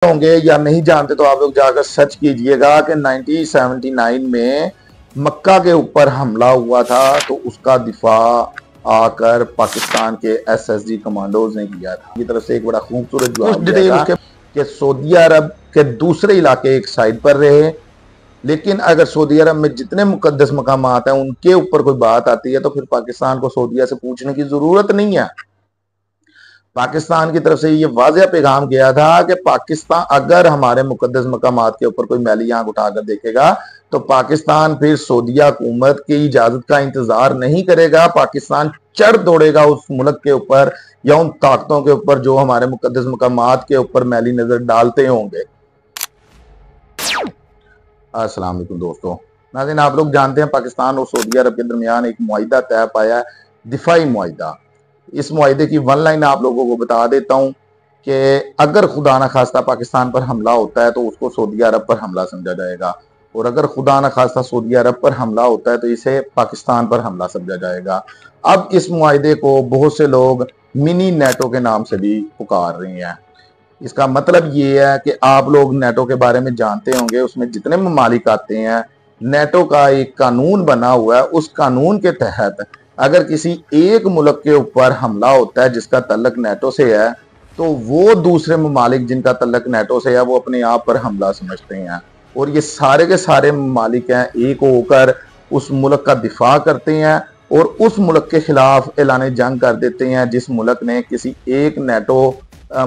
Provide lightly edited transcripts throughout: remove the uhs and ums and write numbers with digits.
होंगे या नहीं जानते तो आप लोग जाकर सर्च कीजिएगा कि 1979 में मक्का के ऊपर हमला हुआ था, तो उसका दिफा आकर पाकिस्तान के एसएसजी कमांडोज ने किया था। की तरफ से एक बड़ा खूबसूरत जवाब दिया था कि सऊदी अरब के दूसरे इलाके एक साइड पर रहे, लेकिन अगर सऊदी अरब में जितने मुकद्दस मकामात हैं उनके ऊपर कोई बात आती है तो फिर पाकिस्तान को सऊदीया से पूछने की जरूरत नहीं है। पाकिस्तान की तरफ से ये वाज़ेह पैगाम गया था कि पाकिस्तान अगर हमारे मुकद्दस मकामात के ऊपर कोई मैली आंख उठाकर देखेगा तो पाकिस्तान फिर सऊदीया हुकूमत की इजाजत का इंतजार नहीं करेगा, पाकिस्तान चढ़ दौड़ेगा उस मुल्क के ऊपर या उन ताकतों के ऊपर जो हमारे मुकद्दस मकामात के ऊपर मैली नजर डालते होंगे। अस्सलाम वालेकुम दोस्तों, नाज़रीन, आप लोग जानते हैं पाकिस्तान और सऊदी अरब के दरमियान एक मुआहिदा तय पाया है, दिफाई मुआहिदा। इस मुआहिदे की वन लाइन आप लोगों को बता देता हूं कि अगर खुदा न खास्ता पाकिस्तान पर हमला होता है तो उसको सऊदी अरब पर हमला समझा जाएगा, और अगर खुदा न खास्ता सऊदी अरब पर हमला होता है तो इसे पाकिस्तान पर हमला समझा जाएगा। अब इस मुआहिदे को बहुत से लोग मिनी नेटो के नाम से भी पुकार रहे हैं। इसका मतलब ये है कि आप लोग नेटो के बारे में जानते होंगे, उसमें जितने ममालिक आते हैं, नेटो का एक कानून बना हुआ है, उस कानून के तहत अगर किसी एक मुल्क के ऊपर हमला होता है जिसका तल्लक नेटो से है तो वो दूसरे ममालिक जिनका तल्लक नेटो से है वो अपने आप पर हमला समझते हैं, और ये सारे के सारे ममालिक हैं एक होकर उस मुल्क का दिफा करते हैं और उस मुल्क के खिलाफ ऐलान जंग कर देते हैं जिस मुल्क ने किसी एक नेटो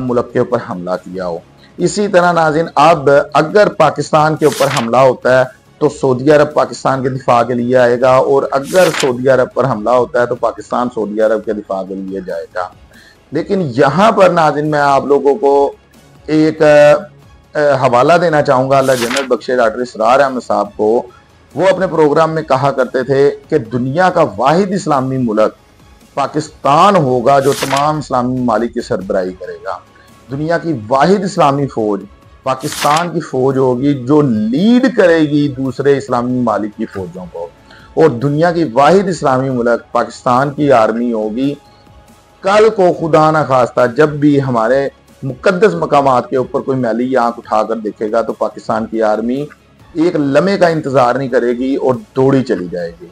मुल्क के ऊपर हमला किया हो। इसी तरह नाज़रीन, अब अगर पाकिस्तान के ऊपर हमला होता है तो सऊदी अरब पाकिस्तान के दिफा के लिए आएगा, और अगर सऊदी अरब पर हमला होता है तो पाकिस्तान सऊदी अरब के दिफा के लिए जाएगा। लेकिन यहाँ पर नाज़रीन मैं आप लोगों को एक हवाला देना चाहूँगा अल्लाह जन्नत बख्शे डॉक्टर इसरार अहमद साहब को। वो अपने प्रोग्राम में कहा करते थे कि दुनिया का वाहिद इस्लामी मुल्क पाकिस्तान होगा जो तमाम इस्लामी ममालिक की सरबराही करेगा। दुनिया की वाहिद इस्लामी फौज पाकिस्तान की फौज होगी जो लीड करेगी दूसरे इस्लामी ममालिक की फौजों को, और दुनिया की वाहिद इस्लामी मुल्क पाकिस्तान की आर्मी होगी। कल को खुदा ना खास्ता जब भी हमारे मुकद्दस मकामात के ऊपर कोई मैली आंख उठाकर देखेगा तो पाकिस्तान की आर्मी एक लम्हे का इंतजार नहीं करेगी और दौड़ी चली जाएगी।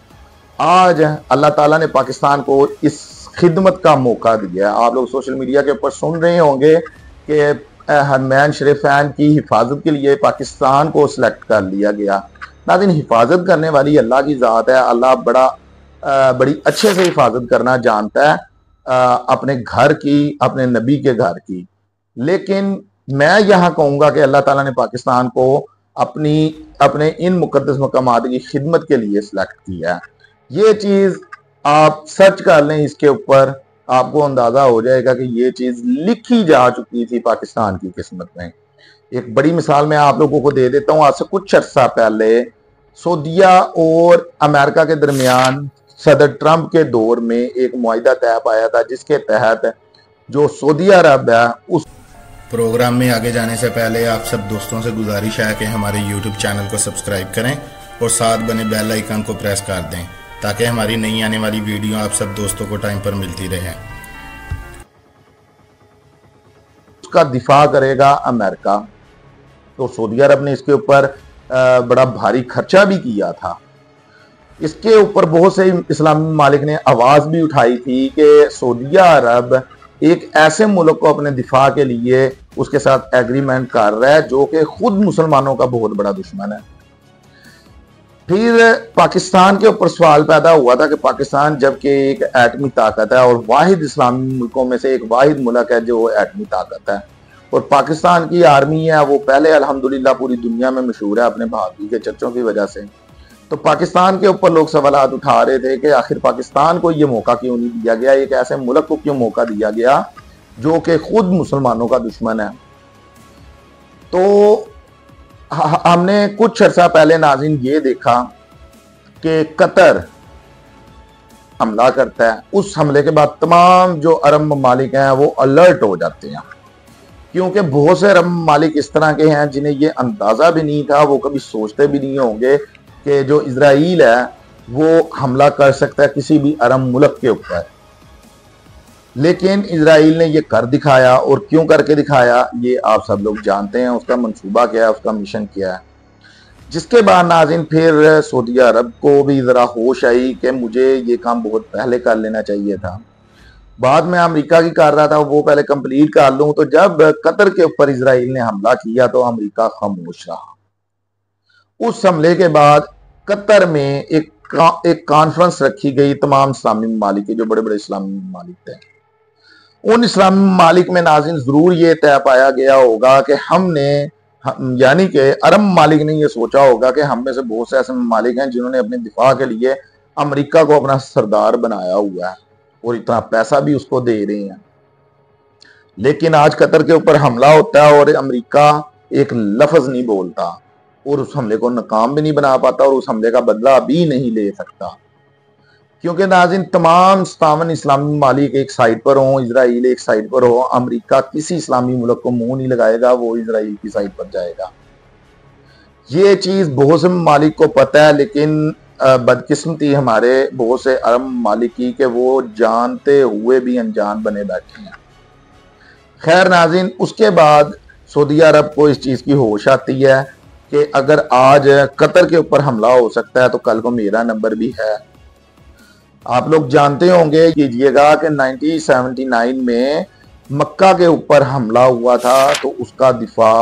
आज अल्लाह ताला ने पाकिस्तान को इस खिदमत का मौका दिया है। आप लोग सोशल मीडिया के ऊपर सुन रहे होंगे कि हरमैन शरीफैन की हिफाजत के लिए पाकिस्तान को सिलेक्ट कर लिया गया। नाज़रीन, हिफाजत करने वाली अल्लाह की ज़ात है। अल्लाह बड़ी अच्छे से हिफाजत करना जानता है अपने घर की, अपने नबी के घर की। लेकिन मैं यहाँ कहूँगा कि अल्लाह ताला ने पाकिस्तान को अपने इन मुकद्दस मकामात की खिदमत के लिए सिलेक्ट किया है। ये चीज़ आप सर्च कर लें, इसके ऊपर आपको अंदाजा हो जाएगा कि ये चीज लिखी जा चुकी थी पाकिस्तान की किस्मत में। एक बड़ी मिसाल मैं आप लोगों को दे देता हूं। आज से कुछ अर्सा पहले सऊदीया और अमेरिका के दरमियान सदर ट्रंप के दौर में एक मुआहिदा तय पाया था जिसके तहत जो सऊदी अरब है उस प्रोग्राम में आगे जाने से पहले आप सब दोस्तों से गुजारिश है कि हमारे YouTube चैनल को सब्सक्राइब करें और साथ बने बेल आइकन को प्रेस कर दें ताकि हमारी नई आने वाली वीडियो आप सब दोस्तों को टाइम पर मिलती रहे। उसका दिफा करेगा अमेरिका, तो सऊदी अरब ने इसके ऊपर बड़ा भारी खर्चा भी किया था। इसके ऊपर बहुत से इस्लामी मालिक ने आवाज भी उठाई थी कि सऊदी अरब एक ऐसे मुल्क को अपने दिफा के लिए उसके साथ एग्रीमेंट कर रहा है जो कि खुद मुसलमानों का बहुत बड़ा दुश्मन है। फिर पाकिस्तान के ऊपर सवाल पैदा हुआ था कि पाकिस्तान जबकि एक एटमी ताकत है और वाहिद इस्लामी मुल्कों में से एक वाहिद मुल्क है जो एटमी ताकत है, और पाकिस्तान की आर्मी है वो पहले अल्हम्दुलिल्लाह पूरी दुनिया में मशहूर है अपने बहादुरी के चर्चों की वजह से। तो पाकिस्तान के ऊपर लोग सवाल उठा रहे थे कि आखिर पाकिस्तान को ये मौका क्यों नहीं दिया गया, एक ऐसे मुल्क को क्यों मौका दिया गया जो कि खुद मुसलमानों का दुश्मन है। तो हमने कुछ अर्सा पहले नाज़रीन ये देखा कि कतर हमला करता है। उस हमले के बाद तमाम जो अरब ममालिक हैं वो अलर्ट हो जाते हैं, क्योंकि बहुत से अरब ममालिक इस तरह के हैं जिन्हें ये अंदाजा भी नहीं था, वो कभी सोचते भी नहीं होंगे कि जो इजराइल है वो हमला कर सकता है किसी भी अरब मुल्क के ऊपर। लेकिन इजराइल ने ये कर दिखाया, और क्यों करके दिखाया ये आप सब लोग जानते हैं। उसका मंसूबा क्या है, उसका मिशन क्या है। जिसके बाद नाज़रीन फिर सऊदी अरब को भी ज़रा होश आई कि मुझे ये काम बहुत पहले कर लेना चाहिए था। बाद में अमेरिका की कर रहा था, वो पहले कंप्लीट कर लूं। तो जब कतर के ऊपर इजराइल ने हमला किया तो अमेरिका खामोश रहा। उस हमले के बाद कतर में एक कॉन्फ्रेंस रखी गई तमाम इस्लामी ममालिक के, जो बड़े बड़े इस्लामी ममालिक थे। उन इस्लामी ममालिक में नाज़रीन जरूर ये तय पाया गया होगा कि यानी कि अरब ममालिक ने यह सोचा होगा कि हम में से बहुत से ऐसे ममालिक हैं जिन्होंने अपने दिफा के लिए अमेरिका को अपना सरदार बनाया हुआ है और इतना पैसा भी उसको दे रहे हैं। लेकिन आज कतर के ऊपर हमला होता है और अमेरिका एक लफ्ज नहीं बोलता और उस हमले को नाकाम भी नहीं बना पाता और उस हमले का बदला भी नहीं ले सकता। क्योंकि नाज़रीन तमाम 57 इस्लामी ममालिक एक साइड पर हो, इजराइल एक साइड पर हो, अमेरिका किसी इस्लामी मुल्क को मुंह नहीं लगाएगा, वो इजराइल की साइड पर जाएगा। ये चीज बहुत से ममालिक को पता है, लेकिन बदकिस्मती हमारे बहुत से अरब ममालिक की कि वो जानते हुए भी अनजान बने बैठे हैं। खैर नाज़रीन, उसके बाद सऊदी अरब को इस चीज की होश आती है कि अगर आज कतर के ऊपर हमला हो सकता है तो कल को मेरा नंबर भी है। आप लोग जानते होंगे कीजिएगा कि 1979 में मक्का के ऊपर हमला हुआ था, तो उसका दिफा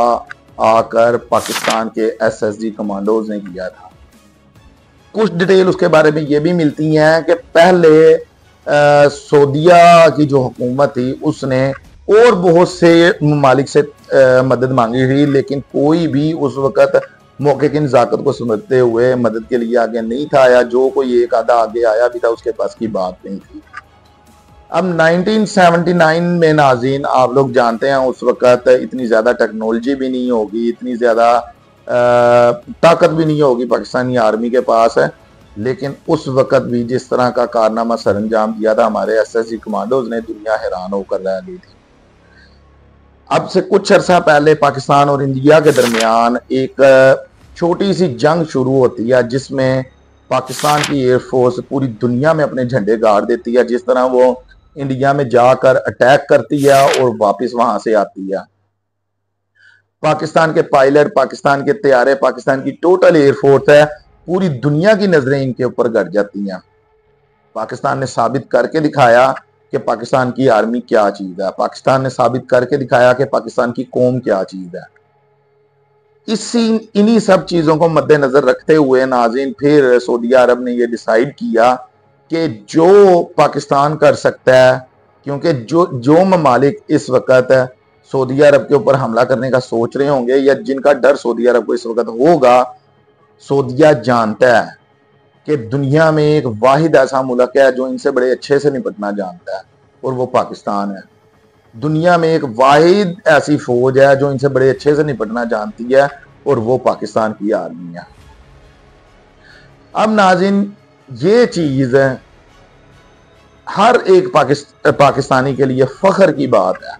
आकर पाकिस्तान के एसएसजी कमांडोज ने किया था। कुछ डिटेल उसके बारे में ये भी मिलती हैं कि पहले सऊदिया की जो हुकूमत थी उसने और बहुत से ममालिक से मदद मांगी थी, लेकिन कोई भी उस वक़्त मौके की नज़ाकत को समझते हुए मदद के लिए आगे नहीं था आया। जो कोई एक आधा आगे आया भी था उसके पास की बात नहीं थी। अब 1979 में नाज़रीन आप लोग जानते हैं उस वक़्त इतनी ज़्यादा टेक्नोलॉजी भी नहीं होगी, इतनी ज़्यादा ताकत भी नहीं होगी पाकिस्तानी आर्मी के पास है। लेकिन उस वक़्त भी जिस तरह का कारनामा सरअंजाम दिया था हमारे एसएसजी कमांडोज ने, दुनिया हैरान होकर रह गई थी। अब से कुछ अर्सा पहले पाकिस्तान और इंडिया के दरमियान एक छोटी सी जंग शुरू होती है, जिसमें पाकिस्तान की एयरफोर्स पूरी दुनिया में अपने झंडे गाड़ देती है। जिस तरह वो इंडिया में जाकर अटैक करती है और वापस वहां से आती है। पाकिस्तान के पायलट, पाकिस्तान के तैयारे, पाकिस्तान की टोटल एयरफोर्स है, पूरी दुनिया की नजरें इनके ऊपर गड़ जाती हैं। पाकिस्तान ने साबित करके दिखाया कि पाकिस्तान की आर्मी क्या चीज है। पाकिस्तान ने साबित करके दिखाया कि पाकिस्तान की कौम क्या चीज है। इन्हीं सब चीजों को मद्देनजर रखते हुए नाज़रीन फिर सऊदी अरब ने यह डिसाइड किया कि जो पाकिस्तान कर सकता है, क्योंकि जो ममालिक इस वक्त सऊदी अरब के ऊपर हमला करने का सोच रहे होंगे या जिनका डर सऊदी अरब को इस वक्त होगा, सऊदीया जानता है कि दुनिया में एक वाहिद ऐसा मुल्क है जो इनसे बड़े अच्छे से निपटना जानता है और वो पाकिस्तान है। दुनिया में एक वाहिद ऐसी फौज है जो इनसे बड़े अच्छे से निपटना जानती है और वो पाकिस्तान की आर्मी है। अब नाज़रीन ये चीज हर एक पाकिस्तानी के लिए फख्र की बात है।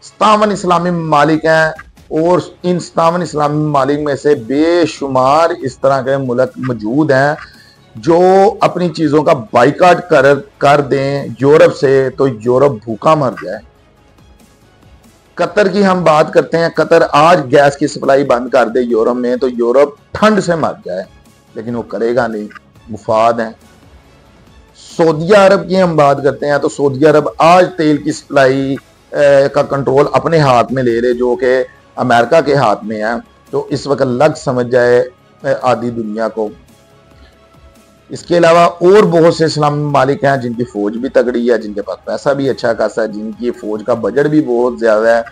57 इस्लामी ममालिक हैं और इन 57 इस्लामी ममालिक में से बेशुमार इस तरह के मुल्क मौजूद हैं जो अपनी चीजों का बाइकाट कर दें यूरोप से तो यूरोप भूखा मर जाए। कतर की हम बात करते हैं, कतर आज गैस की सप्लाई बंद कर दे यूरोप में तो यूरोप ठंड से मर जाए, लेकिन वो करेगा नहीं, मुफाद है। सऊदी अरब की हम बात करते हैं तो सऊदी अरब आज तेल की सप्लाई का कंट्रोल अपने हाथ में ले रहे, जो कि अमेरिका के हाथ में है। तो इस वक्त लग समझ जाए आधी दुनिया को। इसके अलावा और बहुत से इस्लामी ममालिक हैं जिनकी फौज भी तगड़ी है, जिनके पास पैसा भी अच्छा खासा है, जिनकी फौज का बजट भी बहुत ज्यादा है,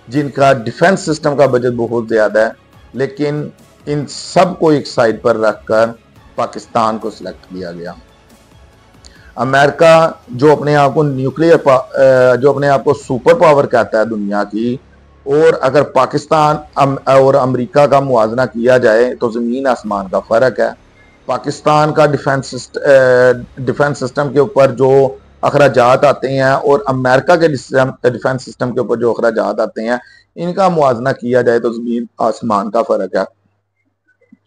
जिनका डिफेंस सिस्टम का बजट बहुत ज्यादा है, लेकिन इन सब को एक साइड पर रखकर पाकिस्तान को सिलेक्ट किया गया। अमेरिका जो अपने आप को जो अपने आप को सुपर पावर कहता है दुनिया की, और अगर पाकिस्तान और अमेरिका का मुआवजा किया जाए तो जमीन आसमान का फर्क है। पाकिस्तान का डिफेंस सिस्टम के ऊपर जो अखराजात आते हैं और अमेरिका के डिफेंस सिस्टम के ऊपर जो अखराजात आते हैं, इनका मुआवजा किया जाए तो जमीन आसमान का फर्क है।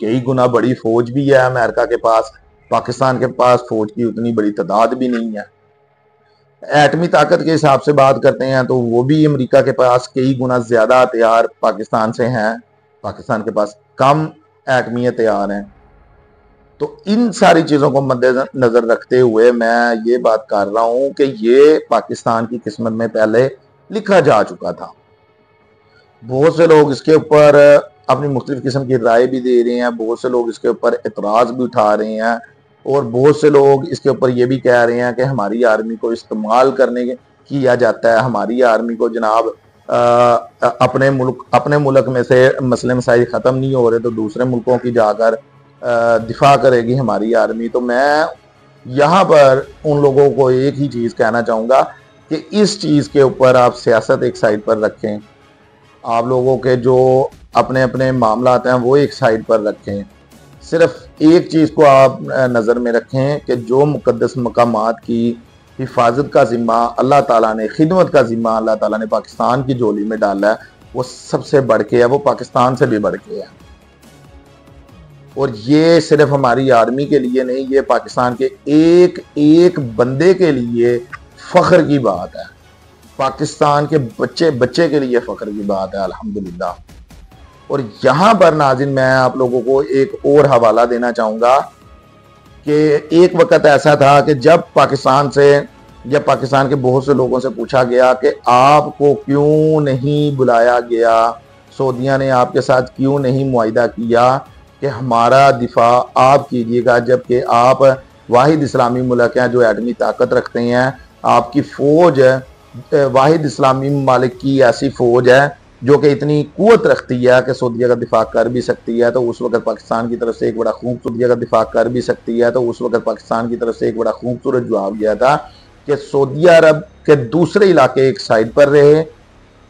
कई गुना बड़ी फौज भी है अमेरिका के पास, पाकिस्तान के पास फौज की उतनी बड़ी तादाद भी नहीं है। एटमी ताकत के हिसाब से बात करते हैं तो वो भी अमेरिका के पास कई गुना ज्यादा हथियार पाकिस्तान से हैं, पाकिस्तान के पास कम एटमी हथियार हैं। तो इन सारी चीजों को मद्देनजर रखते हुए मैं ये बात कर रहा हूं कि ये पाकिस्तान की किस्मत में पहले लिखा जा चुका था। बहुत से लोग इसके ऊपर अपनी मुख्तलिफ किस्म की राय भी दे रहे हैं, बहुत से लोग इसके ऊपर एतराज भी उठा रहे हैं, और बहुत से लोग इसके ऊपर ये भी कह रहे हैं कि हमारी आर्मी को इस्तेमाल करने किया जाता है, हमारी आर्मी को जनाब अपने मुल्क में से मसले मसाइल ख़त्म नहीं हो रहे तो दूसरे मुल्कों की जाकर दिफा करेगी हमारी आर्मी। तो मैं यहाँ पर उन लोगों को एक ही चीज़ कहना चाहूँगा कि इस चीज़ के ऊपर आप सियासत एक साइड पर रखें, आप लोगों के जो अपने अपने मामला हैं वो एक साइड पर रखें। सिर्फ एक चीज़ को आप नज़र में रखें कि जो मुक़द्दस मकामात की हिफाजत का ज़िम्मा अल्लाह ताला ने, खिदमत का ज़िम्मा अल्लाह ताला ने पाकिस्तान की झोली में डाला है, वो सबसे बढ़ के है, वो पाकिस्तान से भी बढ़ के है। और ये सिर्फ हमारी आर्मी के लिए नहीं, ये पाकिस्तान के एक एक बंदे के लिए फ़ख्र की बात है, पाकिस्तान के बच्चे बच्चे के लिए फ़ख्र की बात है अल्हम्दुलिल्लाह। और यहाँ पर नाज़रीन मैं आप लोगों को एक और हवाला देना चाहूँगा कि एक वक्त ऐसा था कि जब पाकिस्तान के बहुत से लोगों से पूछा गया कि आपको क्यों नहीं बुलाया गया, सऊदीया ने आपके साथ क्यों नहीं मुआहिदा किया कि हमारा दिफा आप कीजिएगा, जबकि आप वाहिद इस्लामी मुल्क हैं जो एटमी ताकत रखते हैं, आपकी फ़ौज वाहिद इस्लामी ममालिक की ऐसी फ़ौज है जो कि इतनी कुव्वत रखती है कि सऊदीया का दिफा कर भी सकती है। तो उस वक्त पाकिस्तान की तरफ से एक बड़ा सऊदीया का दिफा कर भी सकती है, तो उस वक्त पाकिस्तान की तरफ से एक बड़ा खूबसूरत जवाब दिया था कि सऊदी अरब के दूसरे इलाके एक साइड पर रहे,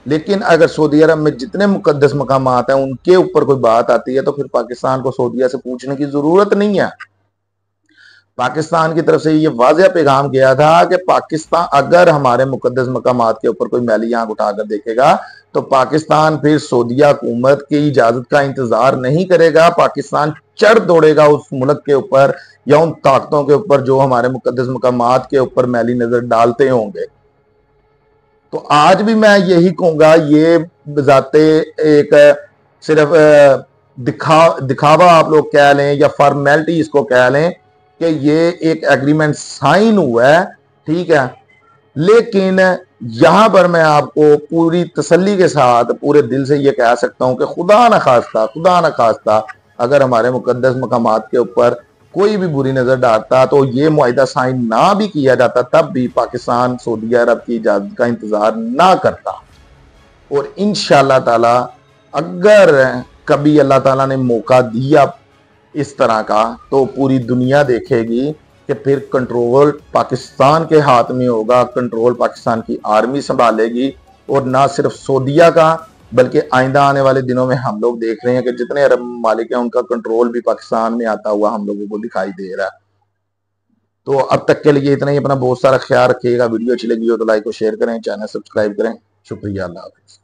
लेकिन अगर सऊदी अरब में जितने मुकद्दस मकामात हैं उनके ऊपर कोई बात आती है तो फिर पाकिस्तान को सऊदीया से पूछने की जरूरत नहीं है। पाकिस्तान की तरफ से ये वाज़ेह पैगाम गया था कि पाकिस्तान अगर हमारे मुकद्दस मकामात के ऊपर कोई मैली आंख उठाकर देखेगा तो पाकिस्तान फिर सऊदीया हुकूमत की इजाजत का इंतजार नहीं करेगा, पाकिस्तान चढ़ दौड़ेगा उस मुल्क के ऊपर या उन ताकतों के ऊपर जो हमारे मुकद्दस मकामात के ऊपर मैली नजर डालते होंगे। तो आज भी मैं यही कहूंगा, ये बजाते एक सिर्फ दिखावा आप लोग कह लें या फॉर्मेलिटी इसको कह लें कि ये एक एग्रीमेंट साइन हुआ है, ठीक है, लेकिन यहां पर मैं आपको पूरी तसल्ली के साथ पूरे दिल से ये कह सकता हूं कि खुदा न खास्ता अगर हमारे मुकद्दस मकामात के ऊपर कोई भी बुरी नजर डालता तो ये मुआहिदा साइन ना भी किया जाता, तब भी पाकिस्तान सऊदी अरब की इजाजत का इंतजार ना करता। और इंशाअल्लाह ताला अगर कभी अल्लाह ताला ने मौका दिया इस तरह का तो पूरी दुनिया देखेगी कि फिर कंट्रोल पाकिस्तान के हाथ में होगा, कंट्रोल पाकिस्तान की आर्मी संभालेगी, और ना सिर्फ सऊदीया का बल्कि आइंदा आने वाले दिनों में हम लोग देख रहे हैं कि जितने अरब मालिक हैं उनका कंट्रोल भी पाकिस्तान में आता हुआ हम लोगों को दिखाई दे रहा है। तो अब तक के लिए इतना ही, अपना बहुत सारा ख्याल रखिएगा। वीडियो अच्छी लगी हो तो लाइक और शेयर करें, चैनल सब्सक्राइब करें। शुक्रिया, अल्लाह हाफिज़।